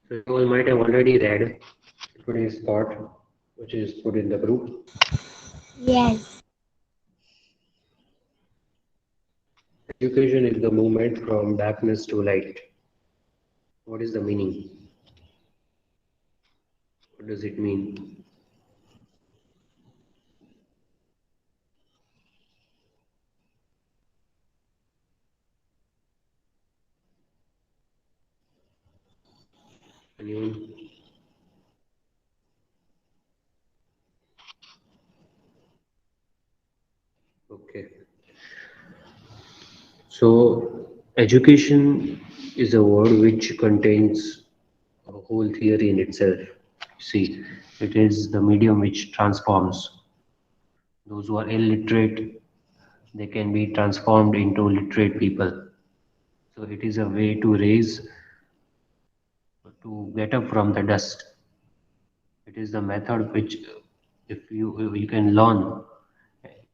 So you all might have already read today's thought, which is put in the group. Yes. Education is the movement from darkness to light. What is the meaning? What does it mean? Anyone? Okay. So, education is a word which contains a whole theory in itself. See, it is the medium which transforms. Those who are illiterate, they can be transformed into literate people. So, it is a way to raise, to get up from the dust. It is the method which, if you can learn,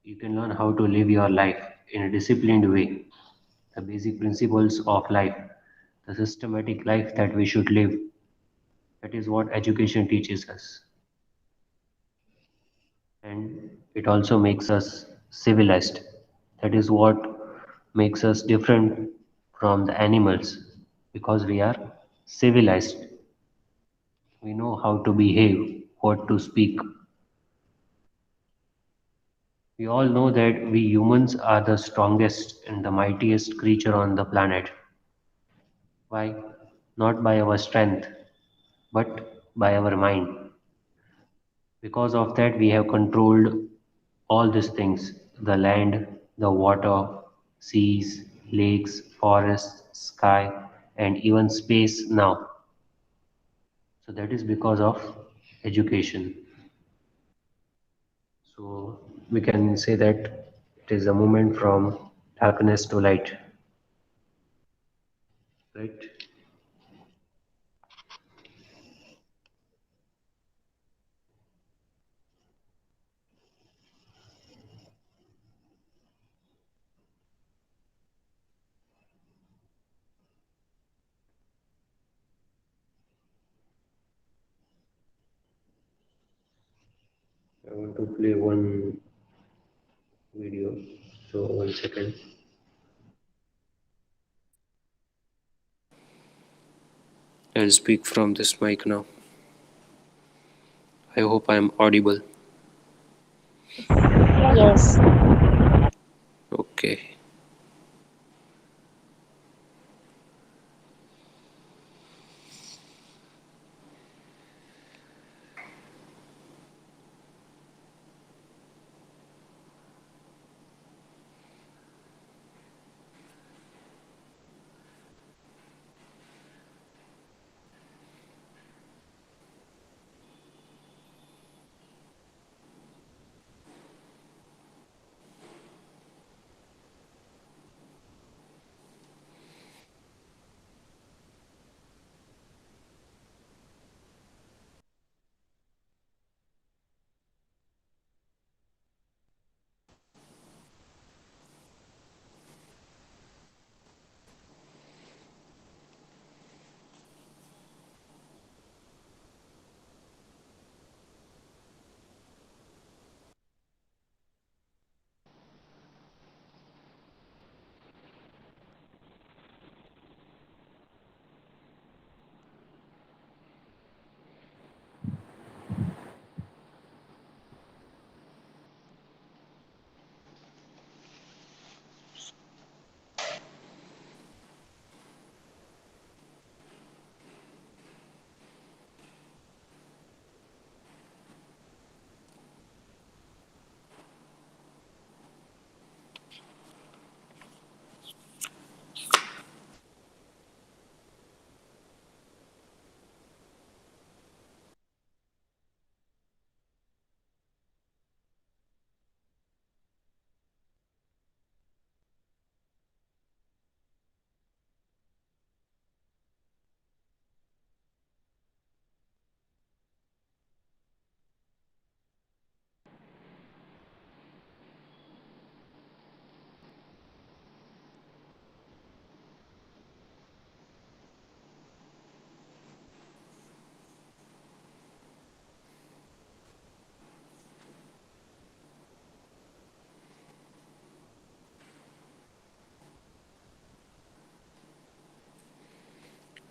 you can learn how to live your life in a disciplined way. The basic principles of life, the systematic life that we should live. That is what education teaches us. And it also makes us civilized. That is what makes us different from the animals because we are civilized. We know how to behave, what to speak. We all know that we humans are the strongest and the mightiest creature on the planet. Why? Not by our strength, but by our mind. Because of that, we have controlled all these things: the land, the water, seas, lakes, forests, sky, and even space now. So, that is because of education. So, we can say that it is a movement from darkness to light, right? I want to play one video. So, 1 second. I'll speak from this mic now. I hope I am audible. Yes. Okay.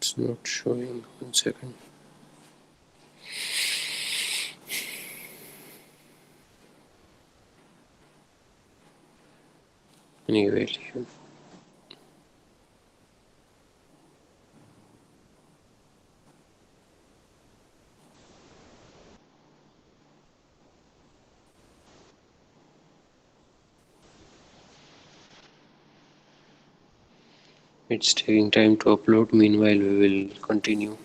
It's not showing. 1 second. Anyway, it's taking time to upload. Meanwhile, we will continue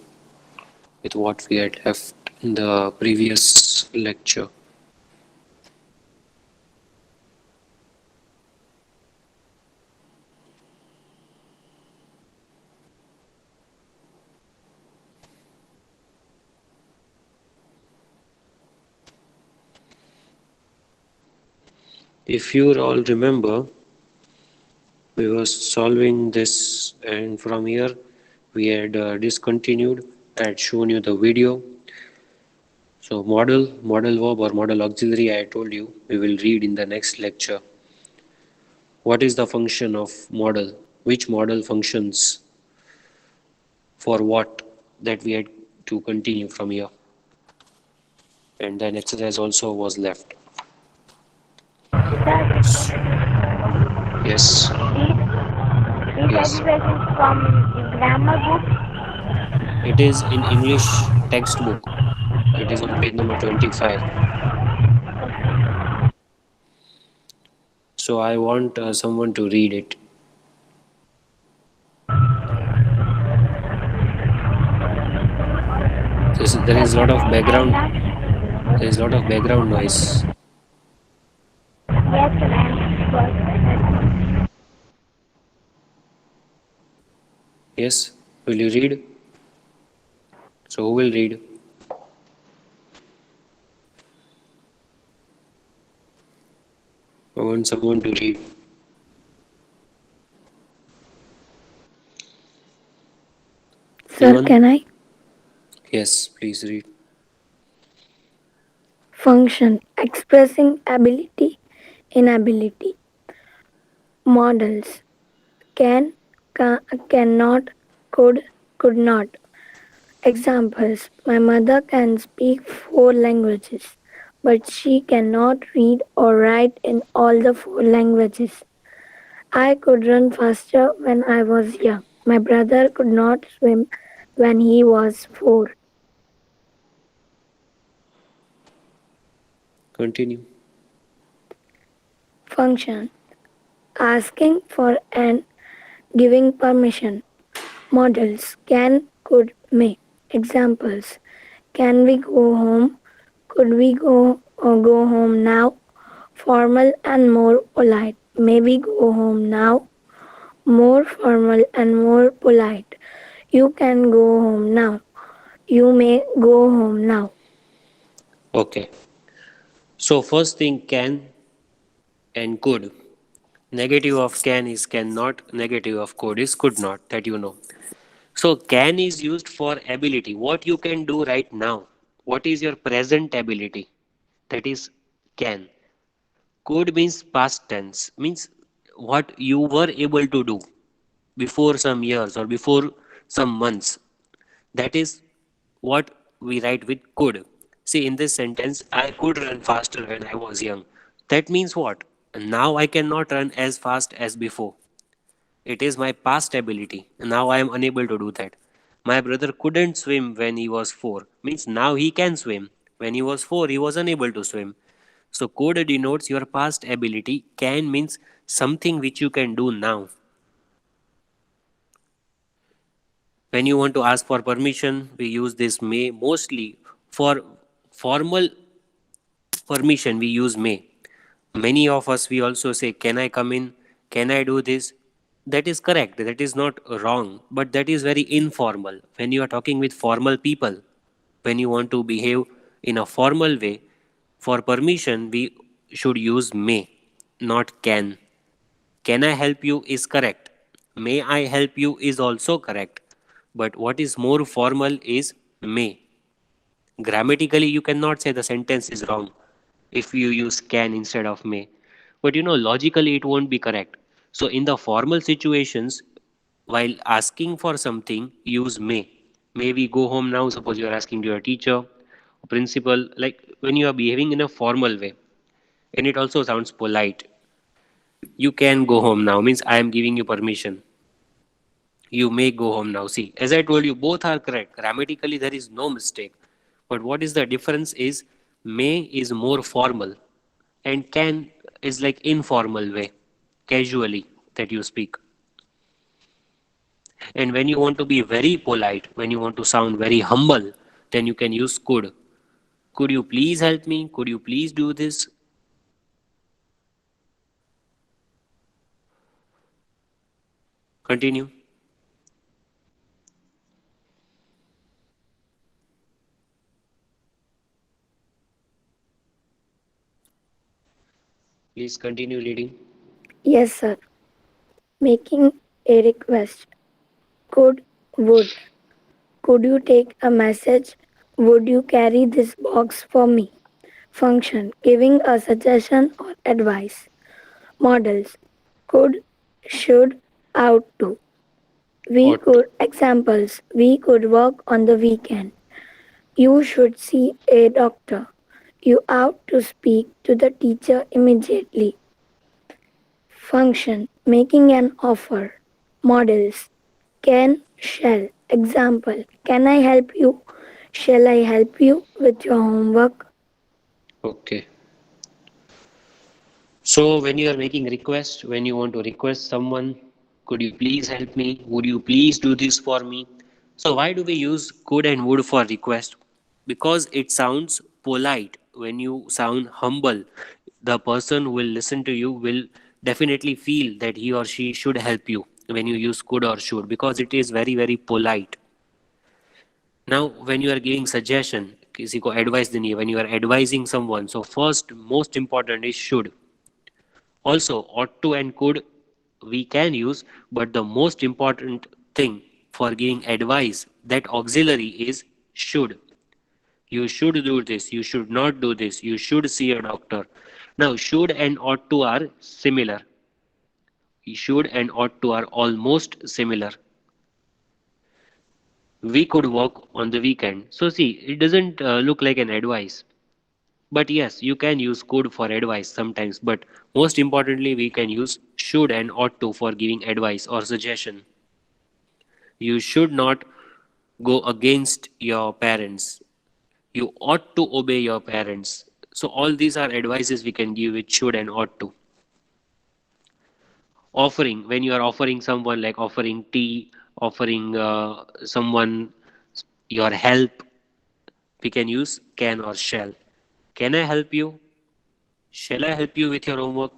with what we had left in the previous lecture. If you all remember, we were solving this, and from here we had discontinued. I had shown you the video. So modal verb or modal auxiliary, I told you we will read in the next lecture. What is the function of modal? Which modal functions for what? That we had to continue from here. And then exercise also was left. Yes. This Yes. exercise is from grammar book. It is in English textbook. It is on page number 25. So I want someone to read it. There is a lot of background. There is a lot of background noise. Yes, sir. Yes. Will you read? So who will read? I want someone to read. Sir, Anyone? can I? Yes, please read. Function expressing ability, inability. Models can, cannot, could not. Examples: my mother can speak 4 languages, but she cannot read or write in all the 4 languages. I could run faster when I was young. My brother could not swim when he was 4. Continue. Function asking for and giving permission. Models can, could, may. Examples: can we go home? Could we go home now? Formal and more polite. May we go home now? More formal and more polite. You can go home now. You may go home now. Okay. So first thing, can and could. Negative of can is cannot. Negative of could is could not. That you know. So can is used for ability. What you can do right now. What is your present ability? That is can. Could means past tense. Means what you were able to do before some years or before some months. That is what we write with could. See, in this sentence, I could run faster when I was young. That means what? Now I cannot run as fast as before. It is my past ability. Now I am unable to do that. My brother couldn't swim when he was 4. Means now he can swim. When he was 4, he was unable to swim. So could denotes your past ability. Can means something which you can do now. When you want to ask for permission, we use this may. Mostly for formal permission, we use may. Many of us, we also say, can I come in? Can I do this? That is correct. That is not wrong. But that is very informal. When you are talking with formal people, when you want to behave in a formal way, for permission, we should use may, not can. Can I help you is correct. May I help you is also correct. But what is more formal is may. Grammatically, you cannot say the sentence is wrong if you use can instead of may. But logically, it won't be correct. So, in the formal situations, While asking for something, use may. May we go home now? Suppose you are asking to your teacher or principal, like when you are behaving in a formal way, and it also sounds polite. You can go home now means I am giving you permission. You may go home now. See, as I told you, both are correct. Grammatically, there is no mistake. But what is the difference is may is more formal and can is like informal way, casually that you speak. And when you want to be very polite, when you want to sound very humble, then you can use could. Could you please help me? Could you please do this? Continue. Please continue reading. Yes, sir. Making a request. Could, would. Could you take a message? Would you carry this box for me? Function. Giving a suggestion or advice. Models. Could, should, ought to. We Ought to. could, examples. We could work on the weekend. You should see a doctor. You ought to speak to the teacher immediately. Function. Making an offer. Models. Can, shall. Example. Can I help you? Shall I help you with your homework? Okay. So when you are making request, when you want to request someone, could you please help me? Would you please do this for me? So why do we use could and would for request? Because it sounds polite. When you sound humble, the person who will listen to you will definitely feel that he or she should help you when you use could or should because it is very very polite. Now when you are giving suggestion, किसी को advice देनी है, when you are advising someone, so first most important is should. Also, ought to and could we can use, but the most important thing for giving advice, that auxiliary is should. You should do this, you should not do this, you should see a doctor. Now, should and ought to are similar. Should and ought to are almost similar. We could work on the weekend. So, see, it doesn't look like an advice. But yes, you can use could for advice sometimes, but most importantly, we can use should and ought to for giving advice or suggestion. You should not go against your parents. You ought to obey your parents. So, all these are advices we can give with should and ought to. Offering, when you are offering someone, like offering tea, offering someone your help, we can use can or shall. Can I help you? Shall I help you with your homework?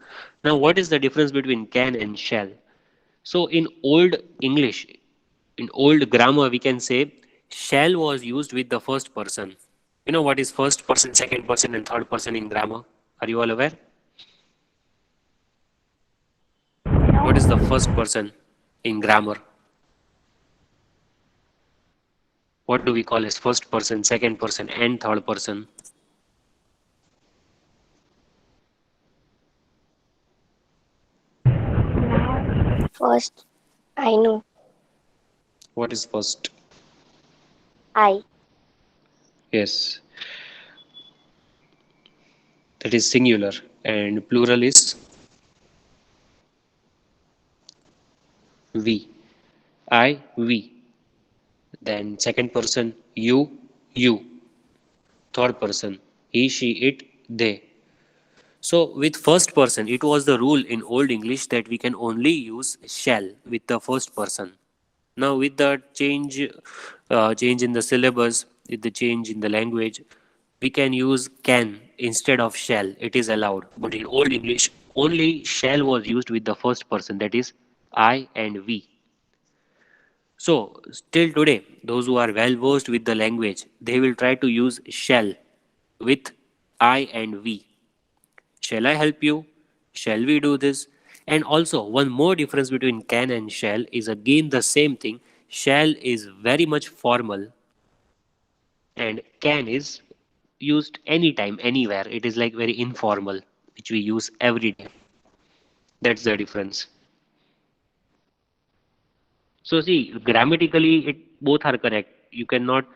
Now, what is the difference between can and shall? So, in old English, in old grammar, we can say shall was used with the first person. You know what is first person, second person, and third person in grammar? Are you all aware? What is the first person in grammar? What do we call as first person, second person, and third person? First, I know. What is first? I. Yes, that is singular, and plural is we. I, we. Then second person, you. Third person, he, she, it, they. So with first person, it was the rule in Old English that we can only use shall with the first person. Now with the change in the syllabus, with the change in the language, we can use can instead of shall. It is allowed. But in Old English, only shall was used with the first person, that is I and we. So, still today, those who are well versed with the language, they will try to use shall with I and we. Shall I help you? Shall we do this? And also, one more difference between can and shall is again the same thing. Shall is very much formal, and can is used anytime, anywhere. It is like very informal, which we use every day. That's the difference. So see, grammatically, it both are correct. You cannot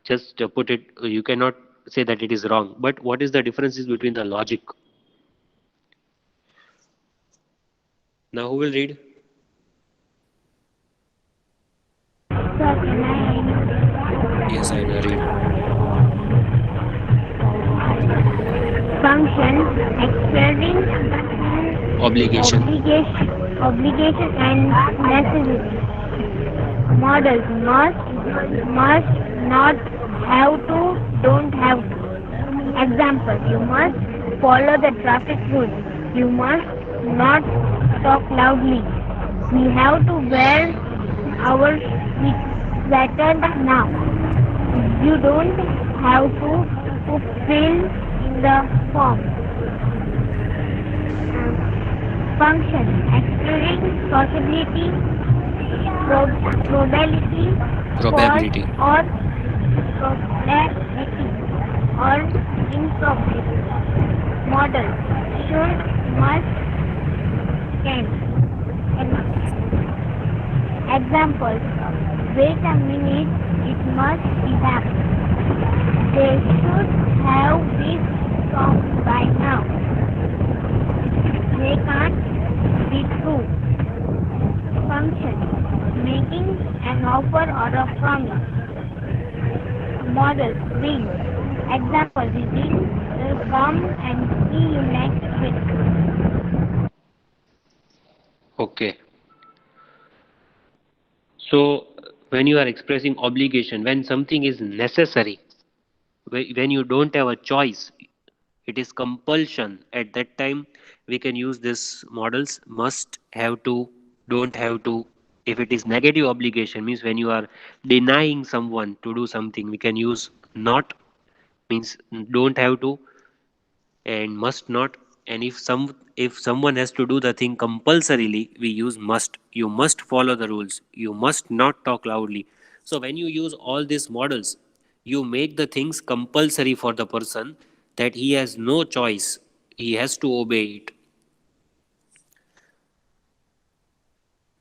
just put it. You cannot say that it is wrong. But what is the differences between the logic? Now, who will read? Sir, can Yes, I know. Read. function expressing Obligation. obligation and necessity. Models must not, have to, don't have to. Example: you must follow the traffic rules. You must not talk loudly. We have to wear our sweater now. You don't have to fill in the form. Function expressing possibility, probability, Probability. or probability or improbability. Model should, must, can. Examples: wait a minute, it must be happening. They should have this song by now. They can't be true. Function making an offer or a promise. Model will. Example: we will come and see you next week. Okay. So when you are expressing obligation, when something is necessary, when you don't have a choice, it is compulsion. At that time, we can use this models must, have to, don't have to. If it is negative obligation, means when you are denying someone to do something, we can use not, means don't have to, and must not. And if someone has to do the thing compulsorily, we use must. You must follow the rules, you must not talk loudly. So when you use all these models, you make the things compulsory for the person, that he has no choice, he has to obey it.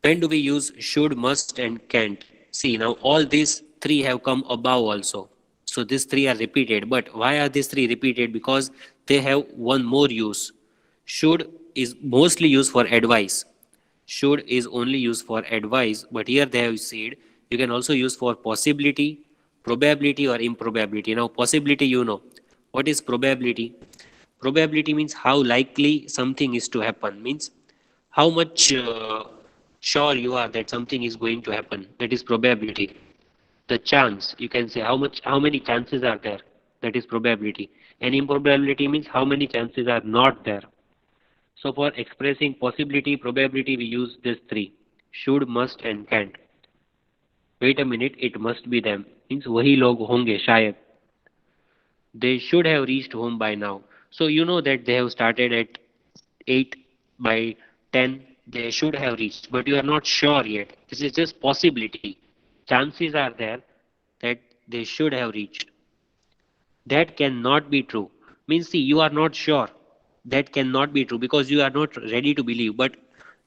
When do we use should, must, and can't? See, now all these three have come above also. So these three are repeated. But why are these three repeated? Because they have one more use. Should is mostly used for advice. Should is only used for advice. But here they have said you can also use for possibility, probability, or improbability. Now, possibility, you know. What is probability? Probability means how likely something is to happen. Means how much sure you are that something is going to happen. That is probability. The chance, you can say how many chances are there. That is probability. And improbability means how many chances are not there. So for expressing possibility, probability, we use these three: should, must, and can't. Wait a minute, it must be them. Means वही लोग होंगे शायद. They should have reached home by now. So you know that they have started at 8, by 10 they should have reached, but you are not sure yet. This is just possibility. Chances are there that they should have reached. That cannot be true. Means see, you are not sure. That cannot be true because you are not ready to believe, but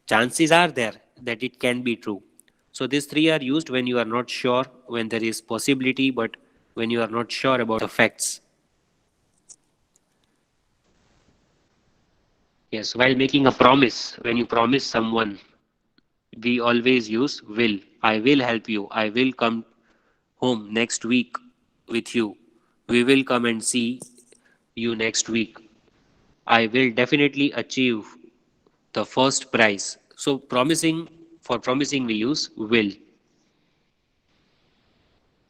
chances are there that it can be true. So these three are used when you are not sure, when there is possibility, but when you are not sure about the facts. Yes, while making a promise, when you promise someone, we always use will. I will help you. I will come home next week with you. We will come and see you next week. I will definitely achieve the first prize. So, promising, for promising, we use will.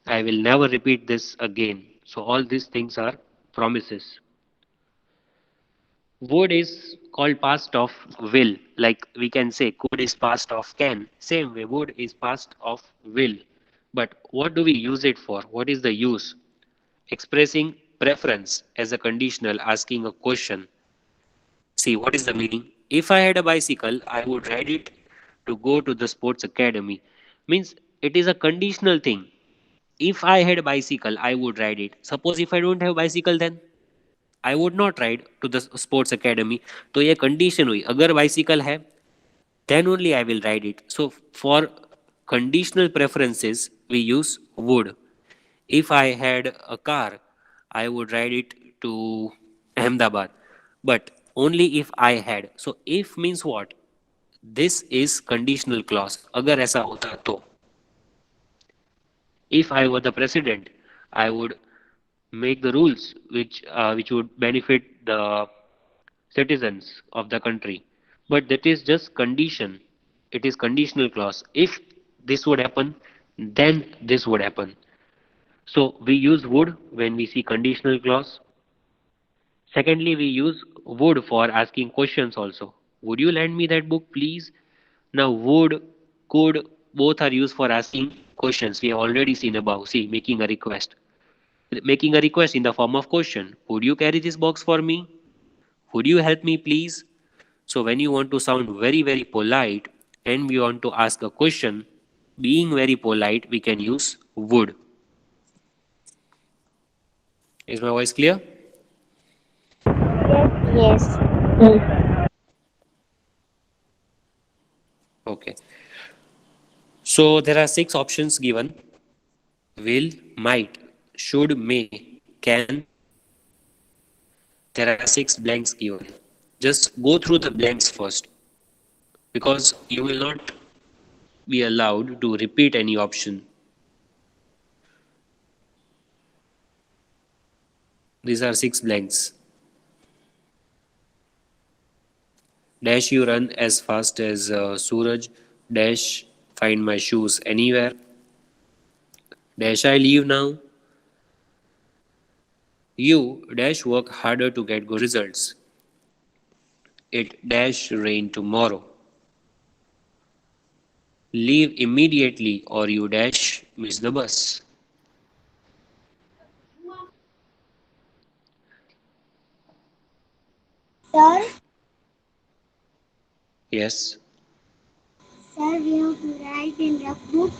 I will never repeat this again. So, all these things are promises. Would is called past of will. Like we can say could is past of can. Same way, would is past of will. But what do we use it for? What is the use? Expressing preference as a conditional, asking a question. See, what is the meaning? If I had a bicycle, I would ride it to go to the sports academy. Means it is a conditional thing. If I had a bicycle, I would ride it. Suppose if I don't have bicycle, then I would not ride to the sports academy. तो ये condition हुई, अगर bicycle है then only I will ride it. So for conditional preferences, we use would. If I had a car, I would ride it to Ahmedabad. But only if I had. So if means what? This is conditional clause. अगर ऐसा होता तो. If I were the president, I would make the rules which would benefit the citizens of the country. But that is just condition. It is conditional clause. If this would happen, then this would happen. So we use would when we see conditional clause. Secondly, we use would for asking questions also. Would you lend me that book, please? Now, would, could, both are used for asking questions. We have already seen above. See, making a request. Making a request in the form of question. Would you carry this box for me? Would you help me, please? So, when you want to sound very, very polite and we want to ask a question, being very polite, we can use would. Is my voice clear? Yes. Okay. So there are 6 options given: will, might, should, may, can. There are 6 blanks given. Just go through the blanks first because you will not be allowed to repeat any option. These are 6 blanks. Dash you run as fast as Suraj. Dash find my shoes anywhere. Dash I leave now. You dash work harder to get good results. It dash rain tomorrow. Leave immediately or you dash miss the bus. Sir, Yes. sir, we have to write in the book.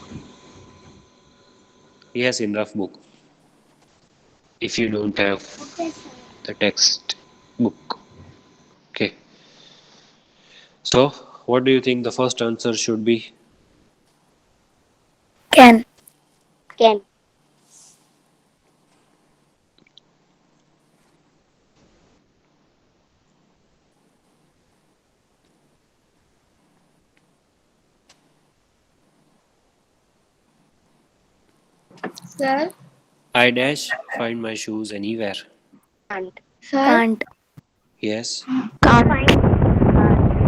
Yes, in rough book. If you don't have Okay, sir. the text book. Okay. So, what do you think the first answer should be? Can. Can. Sir, I dash find my shoes anywhere. can't. Sir, Can't. Yes. can't.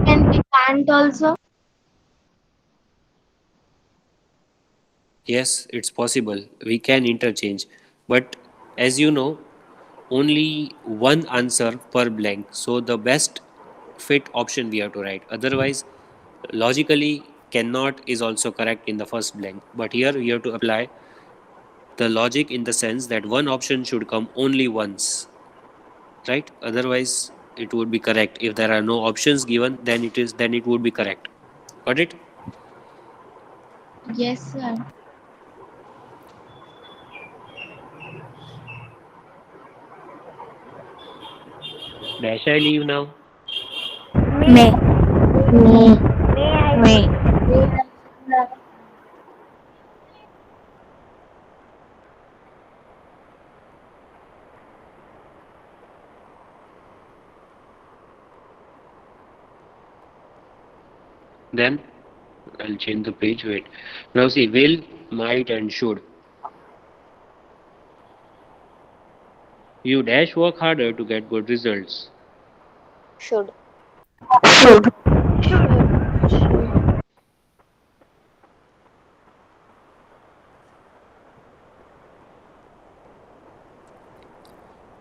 Can we can't also? Yes, it's possible. We can interchange. But as you know, only one answer per blank. So the best fit option we have to write. Otherwise, logically cannot is also correct in the first blank. But here we have to apply the logic in the sense that one option should come only once. Right? Otherwise it would be correct. If there are no options given, then it would be correct. Got it? Yes, sir. Dash I leave now? May. May. Then I'll change the page. Wait. Now see, will, might, and should. You dash work harder to get good results. Should. Should.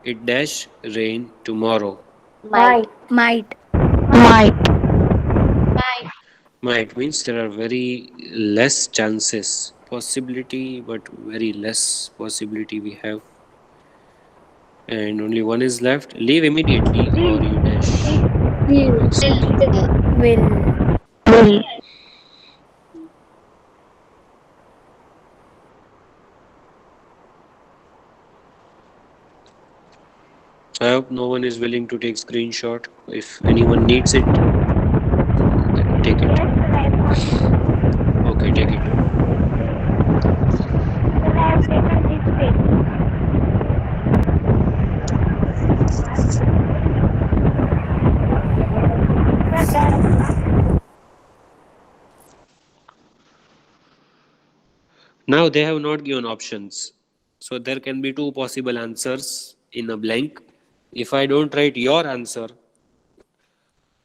It dash rain tomorrow. Might. Might. Might. Might. Might means there are very less chances, possibility, but very less possibility we have. And only one is left. Leave immediately or you dash. Will. Will. I hope no one is willing to take screenshot. If anyone needs it, then take it. Okay, take it. Now they have not given options. So there can be two possible answers in a blank. If I don't write your answer,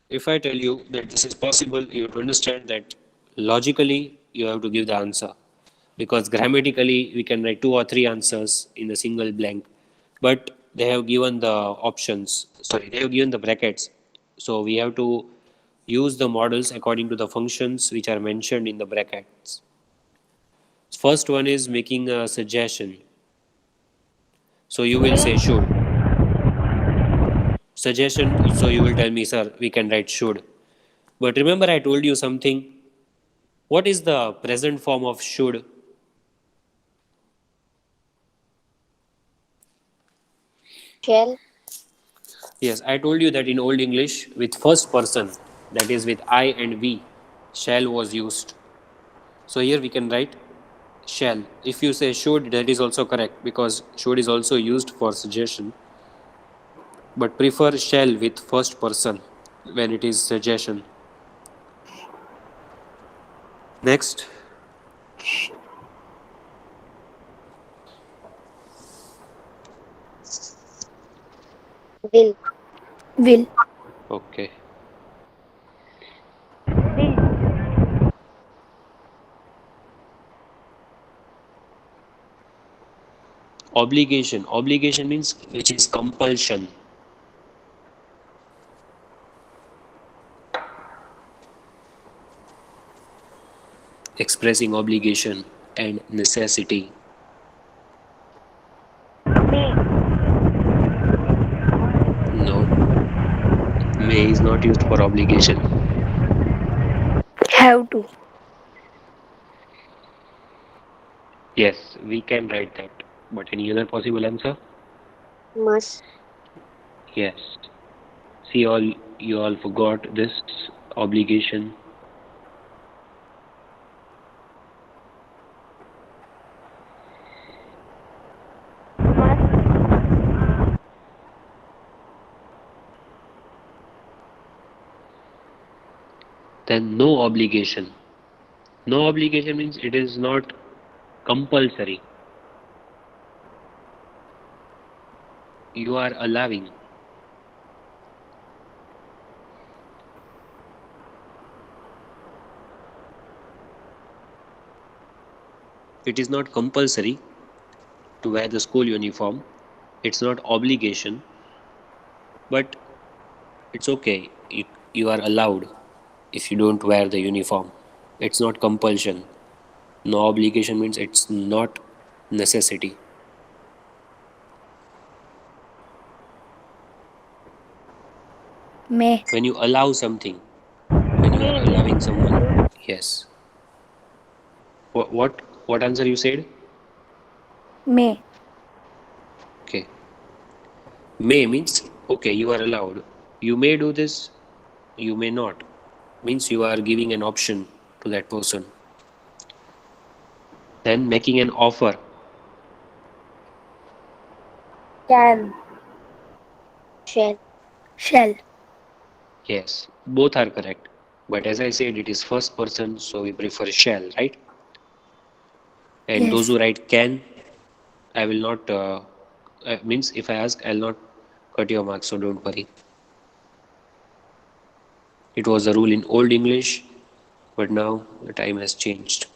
if I tell you that this is possible, you have to understand that logically you have to give the answer. Because grammatically we can write two or three answers in a single blank. But they have given the options, sorry, they have given the brackets. So we have to use the models according to the functions which are mentioned in the brackets. First one is making a suggestion. So you will say should. Suggestion, so you will tell me, sir, we can write should. But remember, I told you something. What is the present form of should? Shall. Yes, I told you that in Old English, with first person, that is with I and we, shall was used. So here we can write shall. If you say should, that is also correct because should is also used for suggestion. But prefer shall with first person when it is suggestion. Next, Will. Will. okay. Will. Obligation. Obligation means which is compulsion. Expressing obligation and necessity. May. No. May is not used for obligation. Have to. Yes, we can write that. But any other possible answer? Must. Yes. See, all you all forgot this obligation. Must. Then no obligation. No obligation means it is not compulsory. You are allowing. It is not compulsory to wear the school uniform. It's not obligation, but it's okay. You are allowed if you don't wear the uniform. It's not compulsion. No obligation means it's not necessity. May. When you allow something, when you are allowing someone, yes. What answer you said? May. Okay. May means okay, you are allowed. You may do this, you may not. Means you are giving an option to that person. Then making an offer. Can. Shall. Shall. Yes, both are correct. But as I said, it is first person, so we prefer shall, right? And those Yes. who write can, I will not, means if I ask, I'll not cut your marks, so don't worry. It was a rule in Old English, but now the time has changed.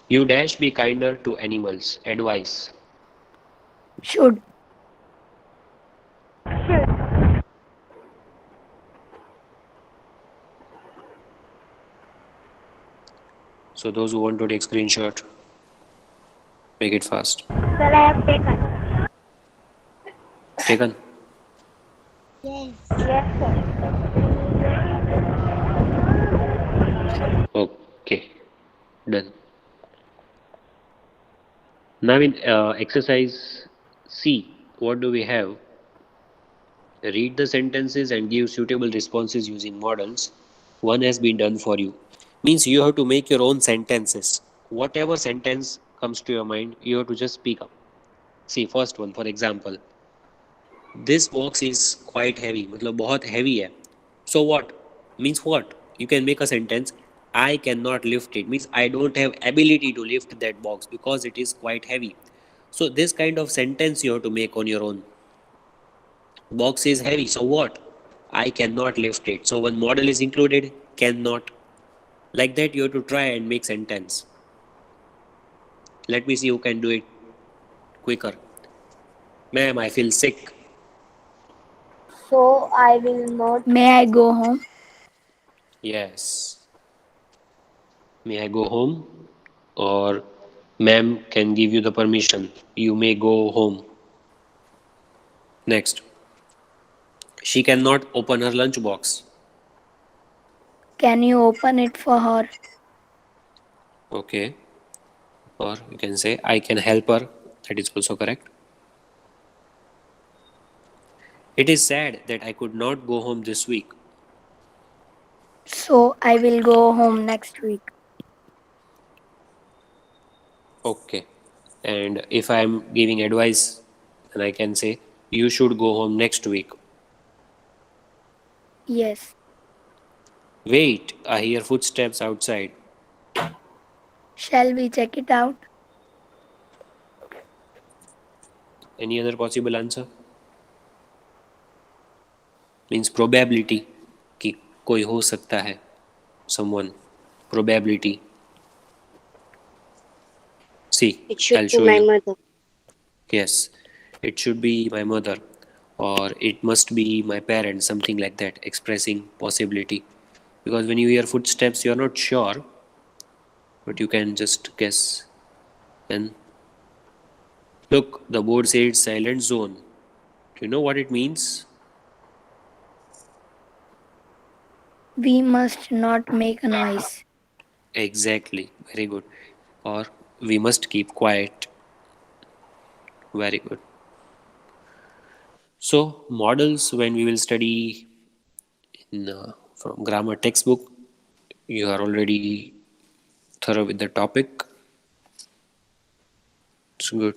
You dash be kinder to animals. Advice. Should. Should. So those who want to take screenshot, make it fast. Sir, I have taken. Taken? Yes. Yes, sir. Okay, done. Now in exercise C, what do we have? Read the sentences and give suitable responses using models. One has been done for you. Means you have to make your own sentences. Whatever sentence comes to your mind, you have to just speak up. See, first one, for example, this box is quite heavy. मतलब बहुत heavy है. So what? Means what? You can make a sentence. I cannot lift it means I don't have ability to lift that box because it is quite heavy. So this kind of sentence you have to make on your own. Box is heavy, so what? I cannot lift it. So one model is included, cannot. Like that you have to try and make sentence. Let me see who can do it quicker. Ma'am, I feel sick. So I will not. May I go home? Yes. May I go home? Or ma'am can give you the permission. You may go home. Next. She cannot open her lunch box. Can you open it for her? Okay. Or you can say I can help her. That is also correct. It is sad that I could not go home this week. So I will go home next week. Okay. And if I am giving advice, then I can say you should go home next week. Yes. Wait, I hear footsteps outside. Shall we check it out? Any other possible answer? Means probability कि कोई हो सकता है. Someone. Probability. See, It should I'll be show my you. mother. Yes, it should be my mother or it must be my parents, something like that, expressing possibility. Because when you hear footsteps, you're not sure, but you can just guess. And look, the board says silent zone. Do you know what it means? We must not make a noise. Exactly, very good. Or we must keep quiet. Very good. So, models, when we will study in from grammar textbook, you are already thorough with the topic. It's good.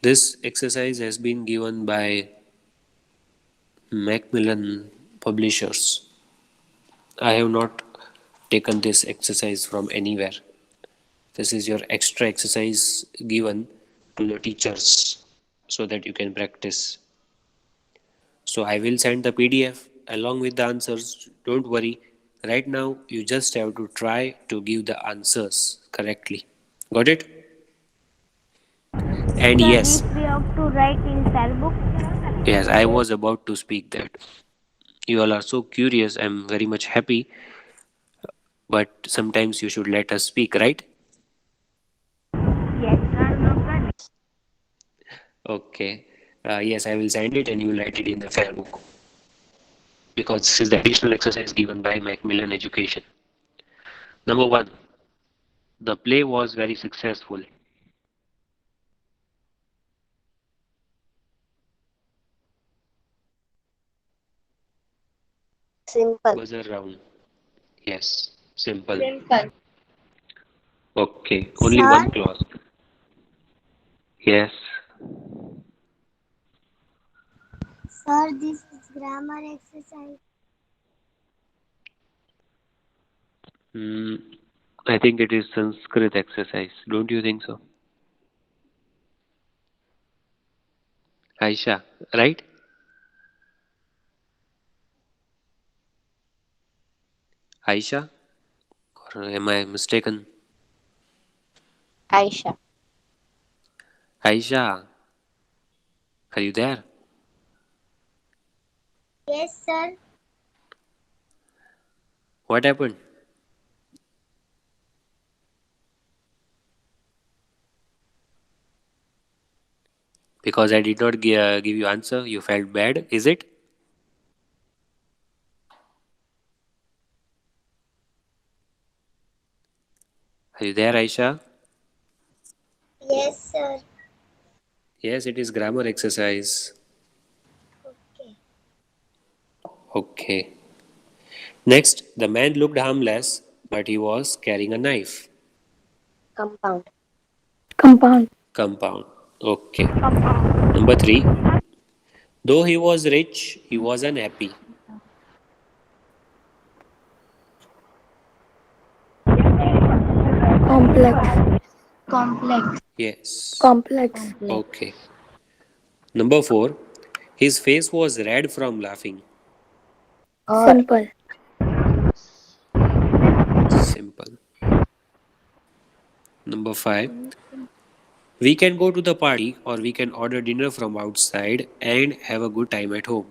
This exercise has been given by Macmillan Publishers. I have not taken this exercise from anywhere. This is your extra exercise given to the teachers so that you can practice. So I will send the PDF along with the answers. Don't worry. Right now, you just have to try to give the answers correctly. Got it? And Sir, yes, if we have to write in cell book. yes, I was about to speak that. You all are so curious. I'm very much happy. But sometimes you should let us speak, right? Yes, sir, no problem. Okay. Yes, I will send it and you will write it in the fair book. Because this is the additional exercise given by Macmillan Education. Number one, the play was very successful. Simple. Buzzer round. Yes, simple. Simple. Okay, only Sir, one clause. Yes. sir, this is grammar exercise. Hmm. I think it is Sanskrit exercise. Don't you think so? Aisha, right? Aisha? Or am I mistaken? Aisha. Aisha, are you there? Yes, sir. What happened? Because I did not give you answer, you felt bad, is it? Are you there, Aisha? Yes, sir. Yes, it is grammar exercise. Okay. Okay. Next, the man looked harmless, but he was carrying a knife. Compound. Compound. Compound. Okay. Compound. Number three, though he was rich, he was unhappy. Complex. Complex. Yes. Complex. Complex. Okay. Number four, his face was red from laughing. Or Simple. Simple. Number five, we can go to the party or we can order dinner from outside and have a good time at home.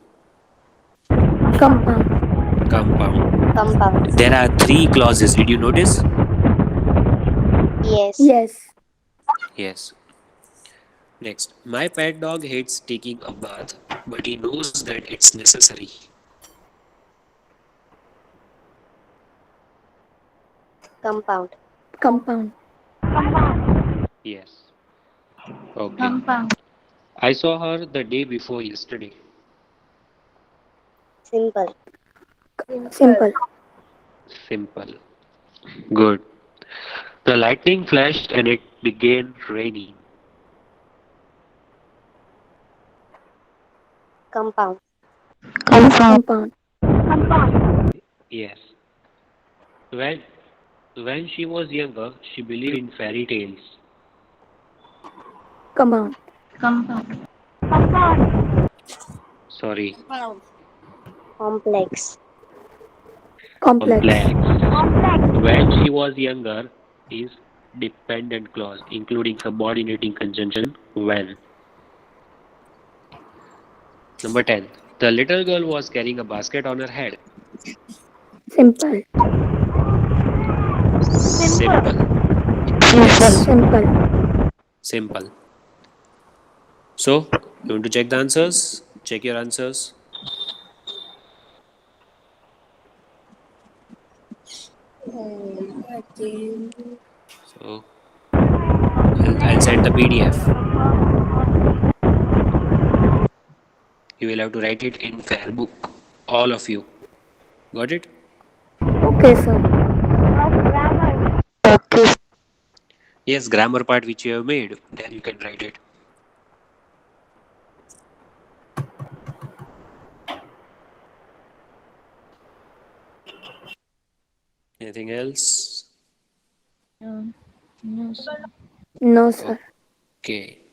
Compound. Compound. Compound. There are three clauses. Did you notice? Yes. Yes. Yes. Next, my pet dog hates taking a bath, but he knows that it's necessary. Compound. Compound. compound. Yes. Okay. Compound. I saw her the day before yesterday. Simple. Simple. Simple. Good. The lightning flashed and it began raining. Compound. Compound. Compound. Compound. Yes. When when she was younger, she believed in fairy tales. Compound. Compound. Compound. Sorry, Complex. Complex. complex. Complex. When she was younger is dependent clause, including subordinating conjunction when. Number 10. The little girl was carrying a basket on her head. Simple. Simple. Simple. Simple. Yes, Simple. simple. So, you want to check the answers? Check your answers. So, I'll send the PDF. You will have to write it in fair book. All of you. Got it? Okay, sir. Grammar. Yes, grammar part which you have made. There you can write it. Anything else? No, sir. No, sir. Okay.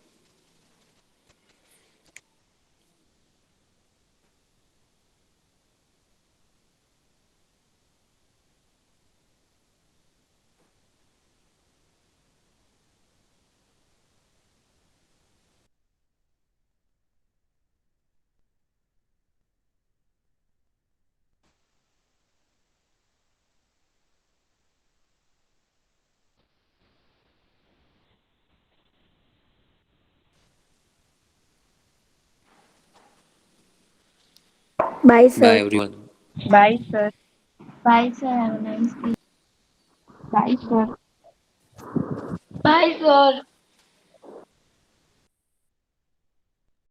Bye, Bye sir. everyone. Bye, sir. Bye, sir. Have a nice day. Bye, sir. Bye, sir.